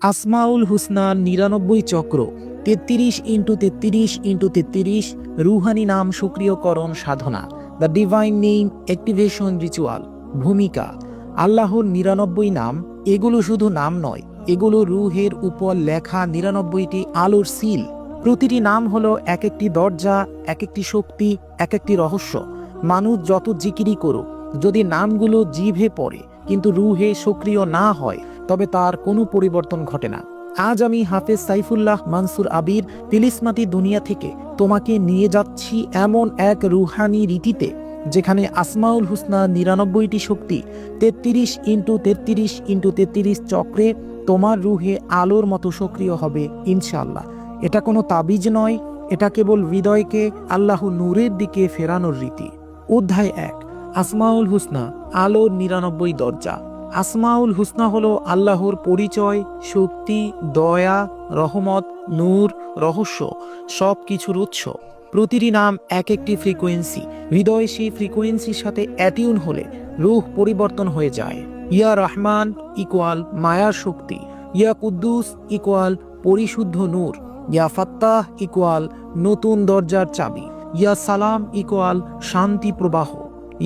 আসমাউল হুসনা ৯৯ চক্র, ৩৩x৩৩x৩৩ রুহানি নাম সক্রিয়করণ সাধনা, the divine name activation ritual. ভূমিকা: আল্লাহর ৯৯ নাম, এগুলো শুধু নাম নয়, এগুলো রুহের উপর লেখা ৯৯টি আলোর সিল। প্রতিটি নাম হলো এক একটি দরজা, এক একটি শক্তি, এক একটি রহস্য। মানুষ যত জিকিরি করুক, যদি নামগুলো জিভে পড়ে কিন্তু রুহে সক্রিয় না হয়, তবে তার কোনো পরিবর্তন ঘটে না। আজ আমি হাফেজ সাইফুল্লাহ মানসুর আবির তিলিসমাতি দুনিয়া থেকে তোমাকে নিয়ে যাচ্ছি এমন এক রুহানি রীতিতে, যেখানে আসমাউল হুসনা ৯৯টি শক্তি ৩৩x৩৩x৩৩ চক্রে তোমার রুহে আলোর মতো সক্রিয় হবে ইনশাআল্লাহ। এটা কোনো তাবিজ নয়, এটা কেবল হৃদয়কে আল্লাহ নূরের দিকে ফেরানোর রীতি। অধ্যায় ১, আসমাউল হুসনা, আলোর ৯৯ দরজা। আসমাউল হুসনা হলো আল্লাহর পরিচয়, শক্তি, দয়া, রহমত, নূর, রহস্য, সব কিছুর উৎস। প্রতিটি নাম এক একটি ফ্রিকোয়েন্সি। হৃদয় সেই ফ্রিকোয়েন্সির সাথে অ্যাটিউন হলে রূহ পরিবর্তন হয়ে যায়। ইয়া রহমান ইকুয়াল মায়ার শক্তি, ইয়া কুদ্দুস ইকুয়াল পরিশুদ্ধ নূর, ইয়া ফাত্তাহ ইকুয়াল নতুন দরজার চাবি, ইয়া সালাম ইকুয়াল শান্তি প্রবাহ,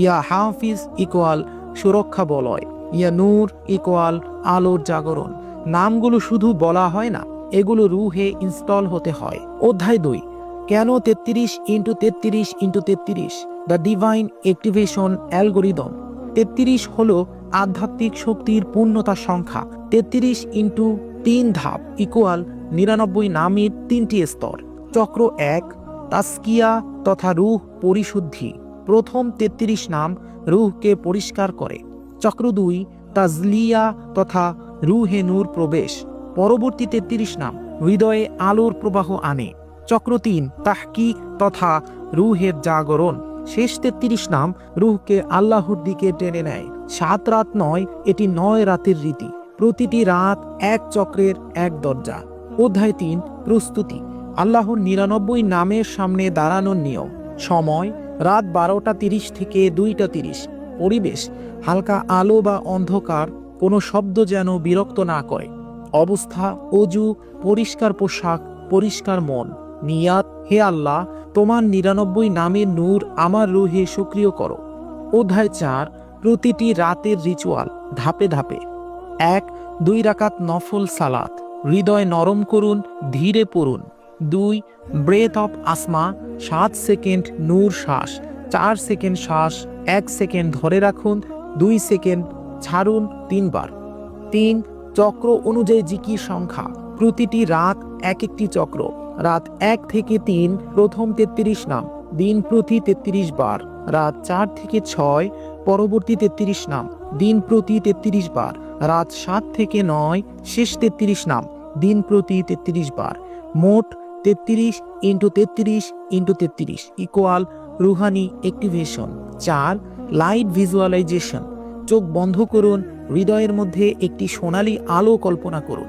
ইয়া হাফিজ ইকুয়াল সুরক্ষা বলয়, ইয়া নূর ইকুয়াল আলোর জাগরণ। নামগুলো শুধু বলা হয় না, এগুলো রুহে ইনস্টল হতে হয়। অধ্যায় ২, কেন ৩৩x৩৩x৩৩, দ্য ডিভাইন অ্যাক্টিভেশন অ্যালগোরিদম। ৩৩ হলো আধ্যাত্মিক শক্তির পূর্ণতা সংখ্যা। ৩৩x৩ ধাপ ইকুয়াল ৯৯ নামের ৩টি স্তর। চক্র ১, তাসকিয়া তথা রূহ পরিশুদ্ধি। প্রথম ৩৩ নাম রূহকে পরিষ্কার করে। চক্র ২, তাজলিয়া তথা রুহে নূর প্রবেশ। পরবর্তী ৩৩ নাম হৃদয়ে আলোর প্রবাহ আনে। চক্র ৩, তাহকিক তথা রুহের জাগরণ। শেষ ৩৩ নাম রুহকে আল্লাহর দিকে টেনে নেয়। ৭ রাত নয়, এটি ৯ রাতের রীতি। প্রতিটি রাত এক চক্রের এক দরজা। অধ্যায় ৩, প্রস্তুতি, আল্লাহর ৯৯ নামের সামনে দাঁড়ানোর নিয়ম। সময়: রাত ১২টা ৩০ থেকে ২টা ৩০। পরিবেশ: হালকা আলো বা অন্ধকার, কোনো শব্দ যেন বিরক্ত না করে। অবস্থা: অজু, পরিষ্কার পোশাক, পরিষ্কার মন। নিয়াত: হে আল্লাহ, তোমার ৯৯ নামের নূর আমার রুহে সক্রিয় করো। অধ্যায় ৪, প্রতিটি রাতের রিচুয়াল ধাপে ধাপে। ১, ২ রাকাত নফল সালাত। হৃদয় নরম করুন, ধীরে পড়ুন। ২, ব্রেথ অফ আসমা, ৭ সেকেন্ড নূর শ্বাস। ৪ সেকেন্ড শ্বাস, ১ সেকেন্ড ধরে রাখুন, ২ সেকেন্ড ছাড়ুন ৩ বার। ৩, চক্র অনুযায়ী জিকির সংখ্যা। প্রতিটি রাত এক একটি চক্র। রাত ১ থেকে ৩ প্রথম ৩৩ নাম, দিন প্রতি ৩৩ বার। রাত ৪ থেকে ৬ পরবর্তী ৩৩ নাম, দিন প্রতি ৩৩ বার। রাত ৭ থেকে ৯ শেষ ৩৩ নাম, দিন প্রতি ৩৩ বার। মোট ৩৩x৩৩x৩৩ ইকুয়াল রুহানি অ্যাক্টিভেশন। ৪, light visualisation. চোখ বন্ধ করুন, হৃদয়ের মধ্যে একটি সোনালী আলো কল্পনা করুন।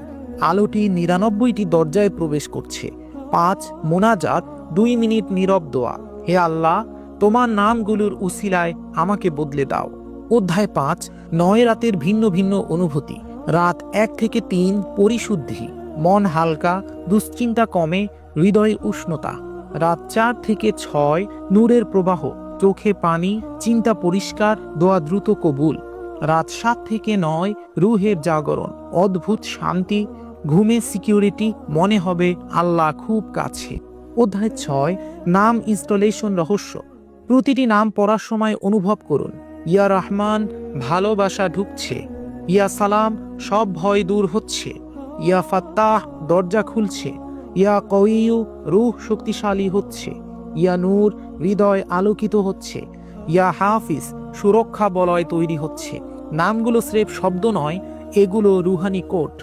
আলোটি ৯৯টি দরজায় প্রবেশ করছে। ৫, মোনাজাত, ২ মিনিট নীরব দোয়া। হে আল্লাহ, তোমার নামগুলোর উসিলায় আমাকে বদলে দাও। অধ্যায় ৫, ৯ রাতের ভিন্ন ভিন্ন অনুভূতি। রাত ১ থেকে ৩ পরিশুদ্ধি, মন হালকা, দুশ্চিন্তা কমে, হৃদয়ে উষ্ণতা। রাত ৪ থেকে ৬ নূরের প্রবাহ, চোখে পানি, চিন্তা পরিষ্কার, দোয়া দ্রুত কবুল। রাত ৭ থেকে ৯ রুহের জাগরণ, অদ্ভুত শান্তি, ঘুমে সিকিউরিটি, মনে হবে আল্লাহ খুব কাছে। অধ্যায় ৬, নাম ইনস্টলেশন রহস্য। প্রতিটি নাম পড়ার সময় অনুভব করুন, ইয়া রহমান, ভালোবাসা ঢুকছে। ইয়া সালাম, সব ভয় দূর হচ্ছে। ইয়া ফাত্তাহ, দরজা খুলছে। ইয়া কওয়িয়ু, রূহ শক্তিশালী হচ্ছে। ইয়া নূর, হৃদয় আলোকিত হচ্ছে। ইয়া হাফিজ, সুরক্ষা বলয় তৈরি হচ্ছে। নামগুলো স্রেফ শব্দ নয়, এগুলো রুহানি কোড।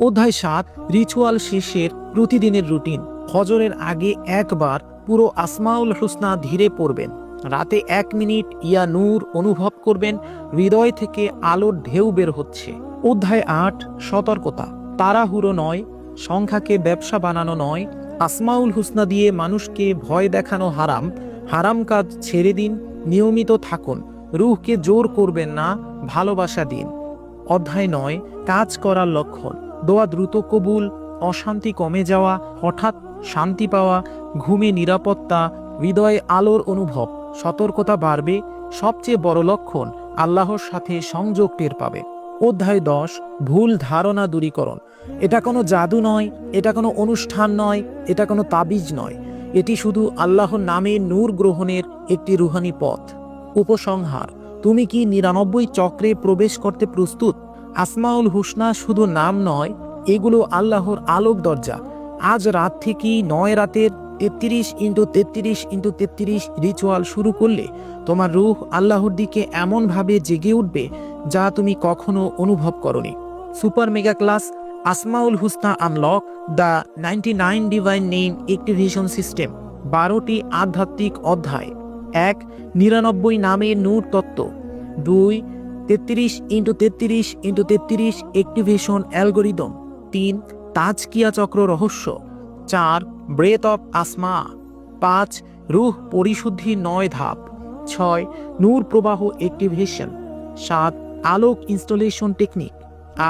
অধ্যায় ৭, রিচুয়াল শেষের প্রতিদিনের রুটিন। ফজরের আগে একবার পুরো আসমাউল হুসনা ধীরে পড়বেন। রাতে ১ মিনিট ইয়া নূর অনুভব করবেন, হৃদয় থেকে আলোর ঢেউ বের হচ্ছে। অধ্যায় ৮, সতর্কতা। তাড়াহুড়ো নয়, সংখ্যাকে ব্যবসা বানানো নয়। আসমাউল হুসনা দিয়ে মানুষকে ভয় দেখানো হারাম। হারাম কাজ ছেড়ে দিন, নিয়মিত থাকুন। রূহকে জোর করবেন না, ভালোবাসা দিন। অধ্যায় ৯, কাজ করার লক্ষণ। দোয়া দ্রুত কবুল, অশান্তি কমে যাওয়া, হঠাৎ শান্তি পাওয়া, ঘুমে নিরাপত্তা, হৃদয়ে আলোর অনুভব, সতর্কতা বাড়বে। সবচেয়ে বড় লক্ষণ, আল্লাহর সাথে সংযোগ টের পাবে। অধ্যায় 10, ভুল ধারণা দূরীকরণ। এটা কোনো জাদু নয়, এটা কোনো অনুষ্ঠান নয়, এটা কোনো তাবিজ নয়। এটি শুধু আল্লাহর নামে নূর গ্রহণের একটি রুহানি পথ। উপসংহার: তুমি কি 99 চক্রে প্রবেশ করতে প্রস্তুত? আসমাউল হুসনা শুধু নাম নয়, এগুলো আল্লাহর আলোক দরজা। আজ রাত থেকেই 9 রাতের 33x33x33 রিচুয়াল শুরু করলে তোমার রূহ আল্লাহর দিকে এমনভাবে জেগে উঠবে যা তুমি কখনো অনুভব করনি। সুপার মেগা ক্লাস আসমাউল হুসনা unlock, the 99 divine name activation system. 12টি আধ্যাত্মিক অধ্যায়। 1. 99 নামের নূর তত্ত্ব। 2. 33x33x33 activation algorithm. 3. তাজকিয়া চক্র রহস্য। 4. ব্রেথ অফ আসমা। 5. রূহ পরিশুদ্ধি 9 ধাপ। 6. নূর প্রবাহ অ্যাক্টিভেশন। 7. আলোক ইনস্টলেশন টেকনিক।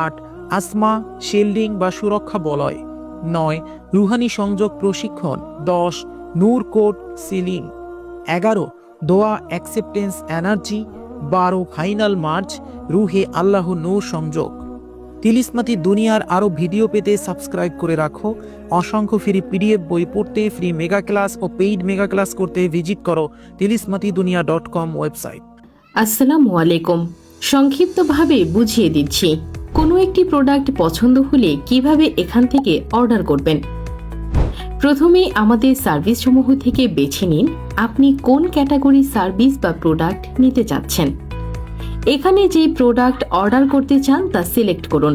8. আসমা শেল্ডিং বা সুরক্ষা বলয়। 9. রুহানি সংযোগ প্রশিক্ষণ। 10. নূর কোড সিলিং। 11. দোয়া অ্যাকসেপ্টেন্স এনার্জি। 12. ফাইনাল মার্চ, রুহে আল্লাহ নূর সংযোগ। তিলিসমাতি দুনিয়ার আরও ভিডিও পেতে সাবস্ক্রাইব করে রাখো। অসংখ্য ফ্রি পিডিএফ বই পড়তে, ফ্রি মেগা ক্লাস ও পেইড মেগা ক্লাস করতে ভিজিট করো tilismatidunia.com ওয়েবসাইট। আসসালামু আলাইকুম। সংক্ষিপ্তভাবে বুঝিয়ে দিচ্ছি, কোনো একটি প্রোডাক্ট পছন্দ হলে কিভাবে এখান থেকে অর্ডার করবেন। প্রথমেই আমাদের সার্ভিস সমূহ থেকে বেছে নিন আপনি কোন ক্যাটাগরি সার্ভিস বা প্রোডাক্ট নিতে চাচ্ছেন। এখানে যে প্রোডাক্ট অর্ডার করতে চান তা সিলেক্ট করুন।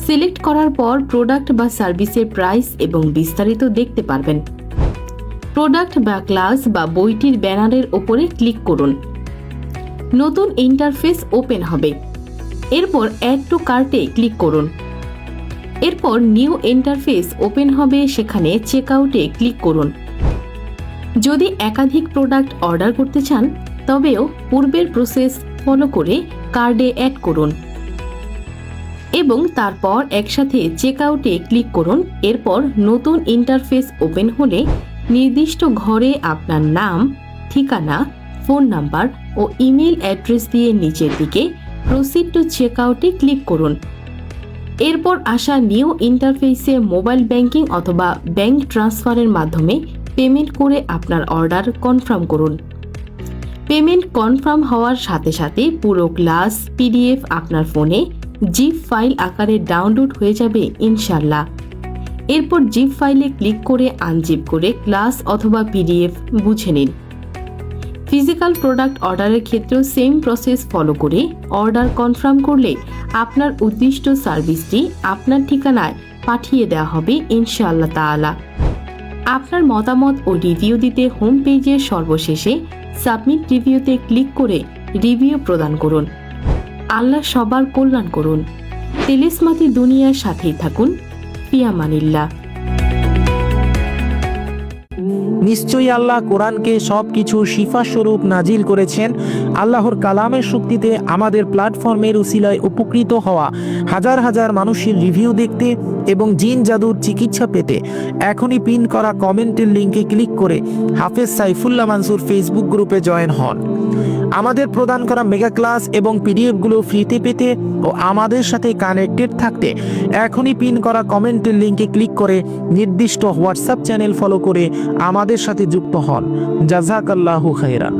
সিলেক্ট করার পর প্রোডাক্ট বা সার্ভিসের প্রাইস এবং বিস্তারিত দেখতে পারবেন। প্রোডাক্ট বা ক্লাস বা বইটির ব্যানারের ওপরে ক্লিক করুন। নতুন ইন্টারফেস ওপেন হবে। এরপর অ্যাড টু কার্টে ক্লিক করুন। এরপর নিউ ইন্টারফেস ওপেন হবে, সেখানে চেক আউটে ক্লিক করুন। যদি একাধিক প্রোডাক্ট অর্ডার করতে চান তবেও পূর্বের প্রসেস ফলো করে কার্ডে অ্যাড করুন এবং তারপর একসাথে চেক আউটে ক্লিক করুন। এরপর নতুন ইন্টারফেস ওপেন হলে নির্দিষ্ট ঘরে আপনার নাম, ঠিকানা, ফোন নাম্বার ও ইমেল অ্যাড্রেস দিয়ে নিচের দিকে প্রসিড টু চেক আউটে ক্লিক করুন। এরপর আসা নিউ ইন্টারফেসে মোবাইল ব্যাংকিং অথবা ব্যাংক ট্রান্সফারের মাধ্যমে পেমেন্ট করে আপনার অর্ডার কনফার্ম করুন। পেমেন্ট কনফার্ম হওয়ার সাথে সাথে পুরো ক্লাস পিডিএফ আপনার ফোনে জিপ ফাইল আকারে ডাউনলোড হয়ে যাবে ইনশাল্লাহ। এরপর জিপ ফাইলে ক্লিক করে আনজিপ করে ক্লাস অথবা পিডিএফ বুঝে নিন। ফিজিক্যাল প্রোডাক্ট অর্ডারের ক্ষেত্রেও সেম প্রসেস ফলো করে অর্ডার কনফার্ম করলে আপনার উদ্দিষ্ট সার্ভিসটি আপনার ঠিকানায় পাঠিয়ে দেওয়া হবে ইনশাআল্লাহ তাআলা। আপনার মতামত ও রিভিউ দিতে হোম পেজের সর্বশেষে সাবমিট রিভিউতে ক্লিক করে রিভিউ প্রদান করুন। আল্লাহ সবার কল্যাণ করুন। তিলিসমাতি দুনিয়ার সাথেই থাকুন। ফিয়ামানিল্লাহ। নিশ্চয়ই আল্লাহ কোরআনকে সবকিছু শিফা স্বরূপ নাজিল করেছেন। আল্লাহর কালামের শক্তিতে আমাদের প্ল্যাটফর্মের উসিলায় উপকৃত হওয়া হাজার হাজার মানুষের রিভিউ দেখতে এবং জিন জাদুর চিকিৎসা পেতে এখনই পিন করা কমেন্টের লিঙ্কে ক্লিক করে হাফেজ সাইফুল্লাহ মানসুর ফেসবুক গ্রুপে জয়েন হন। আমাদের প্রদান করা মেগা ক্লাস এবং পিডিএফগুলো ফ্রিতে পেতে ও আমাদের সাথে কানেক্টেড থাকতে এখনই পিন করা কমেন্টের লিঙ্কে ক্লিক করে নির্দিষ্ট হোয়াটসঅ্যাপ চ্যানেল ফলো করে আমাদের সাথে যুক্ত হন। জাযাকাল্লাহু খাইরান।